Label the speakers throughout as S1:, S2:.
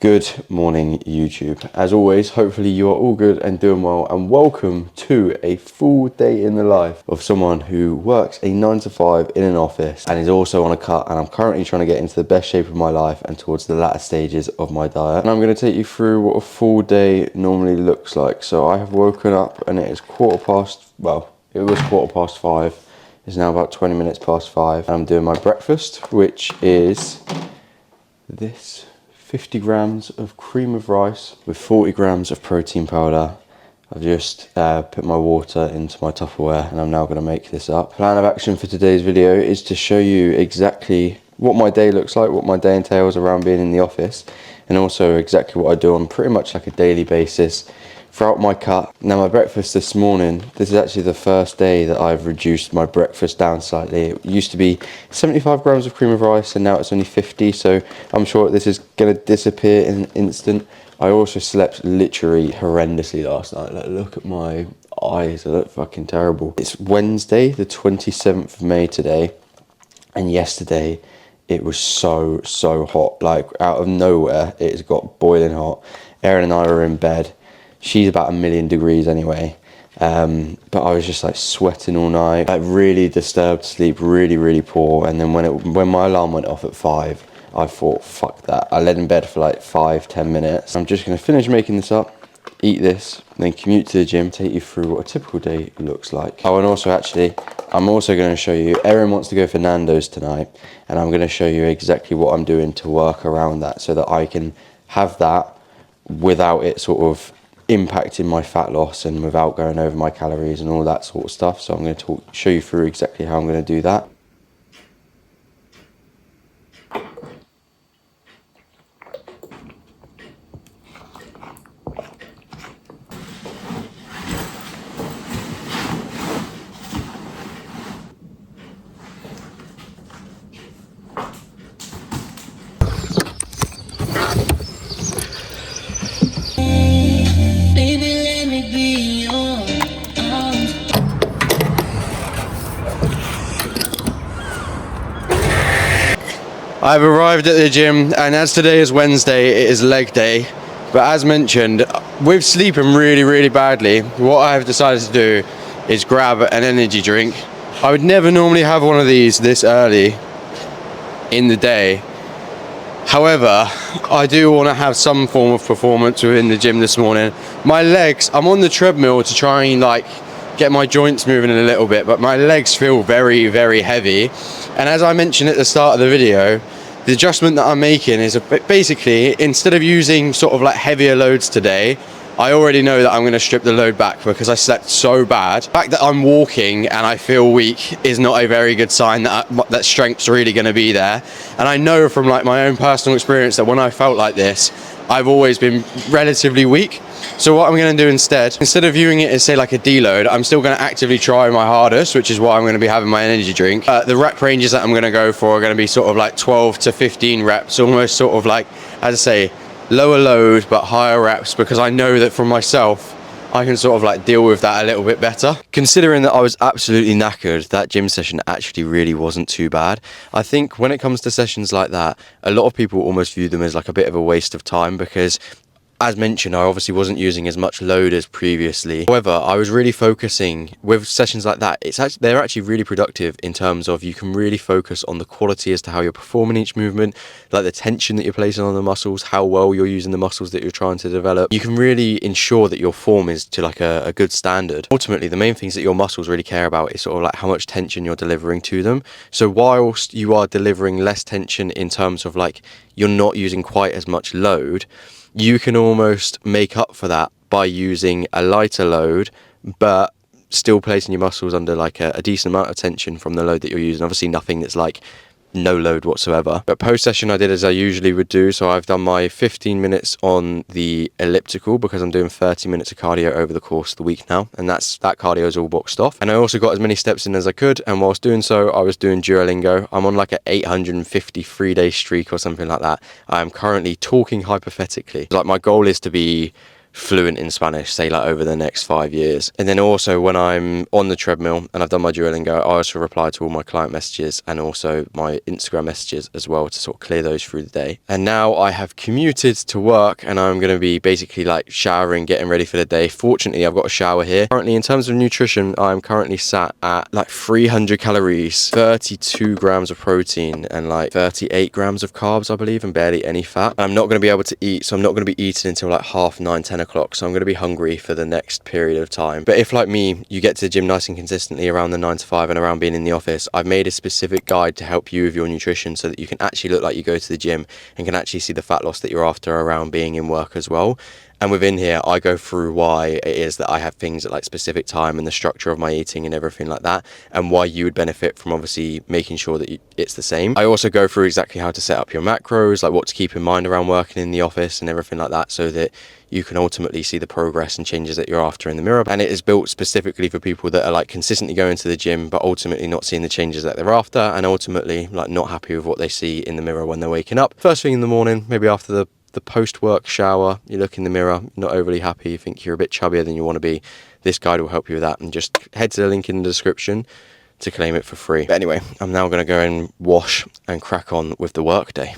S1: Good morning, YouTube. As always, hopefully you are all good and doing well, and welcome to a full day in the life of someone who works a 9 to 5 in an office and is also on a cut, and I'm currently trying to get into the best shape of my life and towards the latter stages of my diet. And I'm going to take you through what a full day normally looks like. So I have woken up and it is it was 5:15. It's now about 20 minutes past 5. And I'm doing my breakfast, which is this. 50 grams of cream of rice with 40 grams of protein powder. I've just put my water into my Tupperware and I'm now going to make this up. Plan of action for today's video is to show you exactly what my day looks like, what my day entails around being in the office, and also exactly what I do on pretty much like a daily basis throughout my cut. Now, my breakfast this morning, this is actually the first day that I've reduced my breakfast down slightly. It used to be 75 grams of cream of rice and now it's only 50, so I'm sure this is going to disappear in an instant. I also slept literally horrendously last night. Like, look at my eyes, they look fucking terrible. It's Wednesday, the 27th of May today, and yesterday it was so hot. Like, out of nowhere, it's got boiling hot. Erin and I were in bed. She's about 1,000,000 degrees anyway, but I was just like sweating all night, like really disturbed sleep, really poor. And then when my alarm went off at 5, I thought, fuck that. I laid in bed for like 5-10 minutes. I'm just gonna finish making this up, eat this, then commute to the gym, take you through what a typical day looks like. Oh, and also I'm also gonna show you, Erin wants to go for Nando's tonight, and I'm gonna show you exactly what I'm doing to work around that so that I can have that without it sort of impacting my fat loss and without going over my calories and all that sort of stuff. So I'm going to show you through exactly how I'm going to do that. I've arrived at the gym, and as today is Wednesday, it is leg day. But as mentioned, with sleeping really badly, what I have decided to do is grab an energy drink. I would never normally have one of these this early in the day. However, I do want to have some form of performance within the gym this morning. My legs, I'm on the treadmill to try and like get my joints moving a little bit, but my legs feel very heavy. And as I mentioned at the start of the video, the adjustment that I'm making is basically, instead of using sort of like heavier loads today, I already know that I'm going to strip the load back because I slept so bad. The fact that I'm walking and I feel weak is not a very good sign that strength's really going to be there. And I know from like my own personal experience that when I felt like this, I've always been relatively weak. So what I'm going to do instead of viewing it as say like a deload, I'm still going to actively try my hardest, which is why I'm going to be having my energy drink. The rep ranges that I'm going to go for are going to be sort of like 12 to 15 reps, almost sort of like, as I say, lower load but higher reps, because I know that from myself I can sort of like deal with that a little bit better. Considering that I was absolutely knackered, that gym session actually really wasn't too bad. I think when it comes to sessions like that, a lot of people almost view them as like a bit of a waste of time because, as mentioned, I obviously wasn't using as much load as previously. However, I was really focusing with sessions like that. They're actually really productive in terms of you can really focus on the quality as to how you're performing each movement, like the tension that you're placing on the muscles, how well you're using the muscles that you're trying to develop. You can really ensure that your form is to like a good standard. Ultimately, the main things that your muscles really care about is sort of like how much tension you're delivering to them. So whilst you are delivering less tension in terms of like you're not using quite as much load, you can almost make up for that by using a lighter load, but still placing your muscles under like a decent amount of tension from the load that you're using. Obviously nothing that's like no load whatsoever. But post session I did as I usually would do. So I've done my 15 minutes on the elliptical because I'm doing 30 minutes of cardio over the course of the week now, and that cardio is all boxed off. And I also got as many steps in as I could, and whilst doing so I was doing Duolingo. I'm on like an 853 day streak or something like that. I am currently talking hypothetically. Like, my goal is to be fluent in Spanish, say like over the next 5 years. And then also when I'm on the treadmill and I've done my Duolingo, I also reply to all my client messages and also my Instagram messages as well to sort of clear those through the day. And now I have commuted to work and I'm going to be basically like showering, getting ready for the day. Fortunately, I've got a shower here. Currently, in terms of nutrition, I'm currently sat at like 300 calories, 32 grams of protein and like 38 grams of carbs, I believe, and barely any fat. I'm not going to be able to eat, so I'm not going to be eating until like 9:30, 10 o'clock. So I'm going to be hungry for the next period of time. But if like me, you get to the gym nice and consistently around the 9 to 5 and around being in the office, I've made a specific guide to help you with your nutrition so that you can actually look like you go to the gym and can actually see the fat loss that you're after around being in work as well. And within here, I go through why it is that I have things at like specific time and the structure of my eating and everything like that, and why you would benefit from obviously making sure that it's the same. I also go through exactly how to set up your macros, like what to keep in mind around working in the office and everything like that, so that you can ultimately see the progress and changes that you're after in the mirror. And it is built specifically for people that are like consistently going to the gym, but ultimately not seeing the changes that they're after, and ultimately like not happy with what they see in the mirror when they're waking up. First thing in the morning, maybe after the post-work shower, you look in the mirror, not overly happy, you think you're a bit chubbier than you want to be. This guide will help you with that, and just head to the link in the description to claim it for free. But anyway, I'm now going to go and wash and crack on with the work day.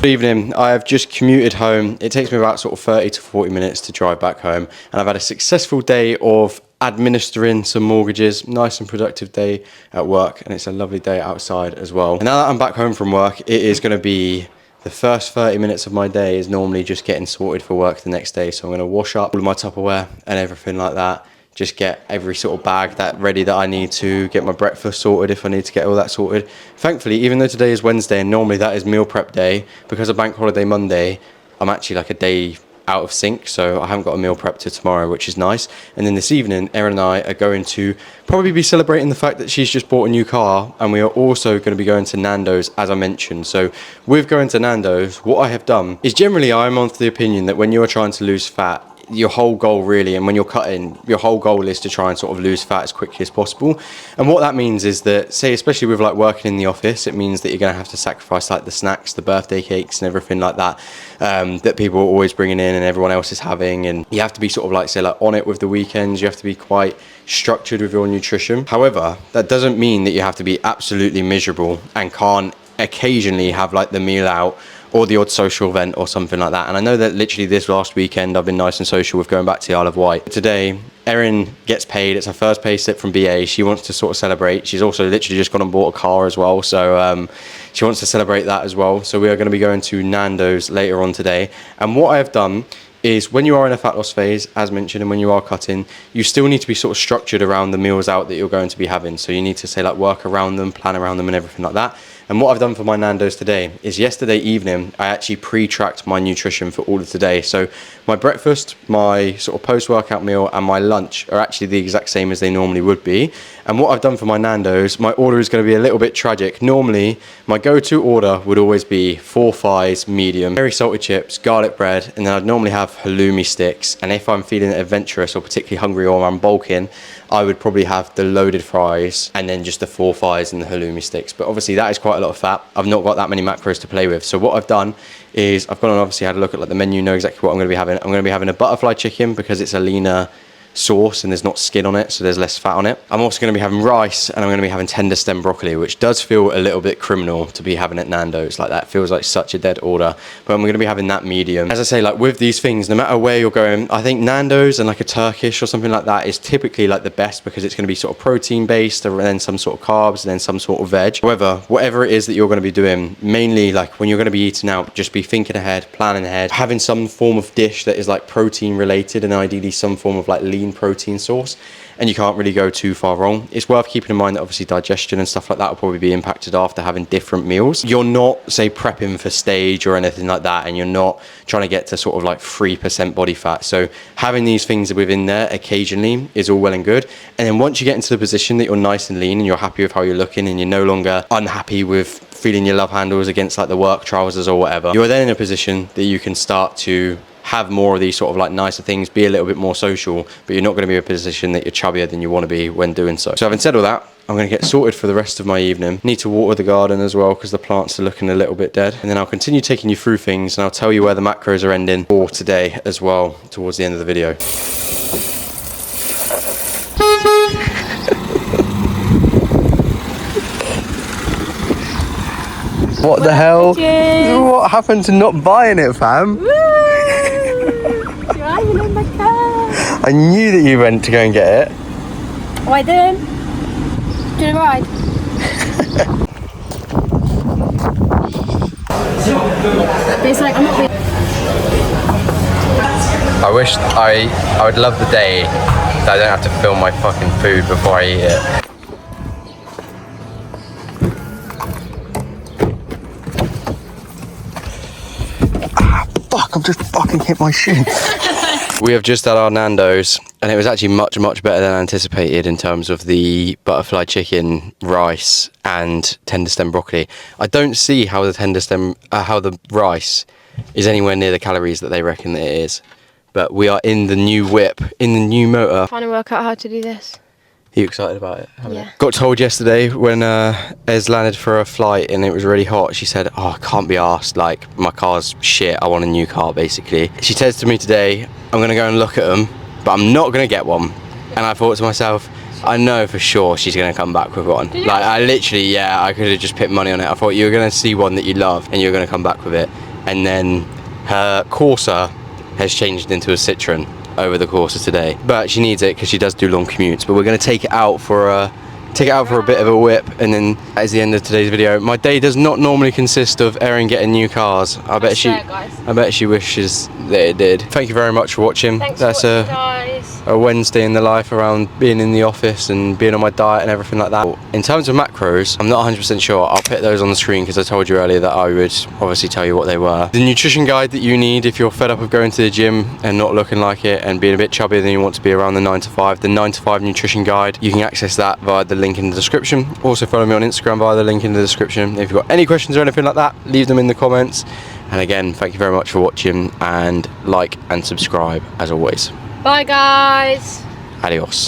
S1: Good evening. I have just commuted home. It takes me about sort of 30 to 40 minutes to drive back home, and I've had a successful day of administering some mortgages. Nice and productive day at work, and it's a lovely day outside as well. And now that I'm back home from work, it is going to be the first 30 minutes of my day is normally just getting sorted for work the next day. So I'm going to wash up all of my Tupperware and everything like that. Just get every sort of bag that ready that I need to, get my breakfast sorted if I need to get all that sorted. Thankfully, even though today is Wednesday and normally that is meal prep day, because of Bank Holiday Monday, I'm actually like a day out of sync, so I haven't got a meal prep to tomorrow, which is nice. And then this evening, Erin and I are going to probably be celebrating the fact that she's just bought a new car, and we are also going to be going to Nando's, as I mentioned. So with going to Nando's, what I have done is generally I'm of the opinion that when you're trying to lose fat, your whole goal really, and when you're cutting, your whole goal is to try and sort of lose fat as quickly as possible. And what that means is that, say, especially with like working in the office, it means that you're going to have to sacrifice like the snacks, the birthday cakes and everything like that, that people are always bringing in and everyone else is having. And you have to be sort of like, say, like on it with the weekends. You have to be quite structured with your nutrition. However, that doesn't mean that you have to be absolutely miserable and can't occasionally have like the meal out or the odd social event or something like that. And I know that literally this last weekend I've been nice and social with going back to the Isle of Wight. Today, Erin gets paid. It's her first pay slip from BA. She wants to sort of celebrate. She's also literally just gone and bought a car as well. So she wants to celebrate that as well. So we are going to be going to Nando's later on today. And what I have done is when you are in a fat loss phase, as mentioned, and when you are cutting, you still need to be sort of structured around the meals out that you're going to be having. So you need to say like work around them, plan around them and everything like that. And what I've done for my Nando's today is yesterday evening, I actually pre-tracked my nutrition for all of today. So my breakfast, my sort of post-workout meal and my lunch are actually the exact same as they normally would be. And what I've done for my Nando's, my order is going to be a little bit tragic. Normally, my go-to order would always be 4 thighs, medium, very salted chips, garlic bread, and then I'd normally have halloumi sticks. And if I'm feeling adventurous or particularly hungry or I'm bulking, I would probably have the loaded fries and then just the 4 thighs and the halloumi sticks. But obviously that is quite a lot of fat. I've not got that many macros to play with. So what I've done is I've gone and obviously had a look at like the menu, know exactly what I'm going to be having. I'm going to be having a butterfly chicken because it's a leaner sauce and there's not skin on it, so there's less fat on it. I'm also going to be having rice and I'm going to be having tender stem broccoli, which does feel a little bit criminal to be having at Nando's. Like that feels like such a dead order, but I'm going to be having that medium. As I say, like with these things, no matter where you're going, I think Nando's and like a Turkish or something like that is typically like the best because it's going to be sort of protein based and then some sort of carbs and then some sort of veg. However, whatever it is that you're going to be doing, mainly like when you're going to be eating out, just be thinking ahead, planning ahead, having some form of dish that is like protein related and ideally some form of like lean protein source. and you can't really go too far wrong. It's worth keeping in mind that obviously digestion and stuff like that will probably be impacted after having different meals. You're not, say, prepping for stage or anything like that, and you're not trying to get to sort of like 3% body fat. So having these things within there occasionally is all well and good. And then once you get into the position that you're nice and lean and you're happy with how you're looking and you're no longer unhappy with feeling your love handles against like the work trousers or whatever, you're then in a position that you can start to have more of these sort of like nicer things, be a little bit more social, but you're not going to be in a position that you're chubbier than you want to be when doing so. So having said all that, I'm going to get sorted for the rest of my evening. Need to water the garden as well because the plants are looking a little bit dead. And then I'll continue taking you through things and I'll tell you where the macros are ending for today as well towards the end of the video. What the hell? What happened to not buying it, fam? I knew that you went to go and get it.
S2: Oh, I didn't. Do you ride? It's like, I'm not being...
S1: I wish I would love the day that I don't have to film my fucking food before I eat it. Fuck, I've just fucking hit my shin. We have just had our Nando's and it was actually much better than anticipated in terms of the butterfly chicken, rice and tender stem broccoli. I don't see how the rice is anywhere near the calories that they reckon that it is. But we are in the new whip, in the new motor.
S2: Trying to work out how to do this.
S1: Are you excited about it?
S2: Yeah.
S1: Got told yesterday when Ez landed for a flight and it was really hot, she said, oh, I can't be arsed, like my car's shit, I want a new car basically. She says to me today, I'm gonna go and look at them, but I'm not gonna get one. And I thought to myself, I know for sure she's gonna come back with one. Like I literally, yeah, I could have just put money on it. I thought you were gonna see one that you love and you're gonna come back with it. And then her Corsa has changed into a Citroen over the course of today, but she needs it because she does do long commutes. But we're going to take it out for a bit of a whip, and then that is the end of today's video. My day does not normally consist of Erin getting new cars. I bet she wishes that it did. Thank you very much for watching. That's a Wednesday in the life around being in the office and being on my diet and everything like that. In terms of macros, I'm not 100% sure. I'll put those on the screen because I told you earlier that I would obviously tell you what they were. The nutrition guide that you need if you're fed up of going to the gym and not looking like it and being a bit chubbier than you want to be around the 9 to 5. The 9 to 5 nutrition guide, you can access that via the link in the description. Also follow me on Instagram via the link in the description. If you've got any questions or anything like that, leave them in the comments. And again, thank you very much for watching, and like and subscribe as always.
S2: Bye guys.
S1: Adios.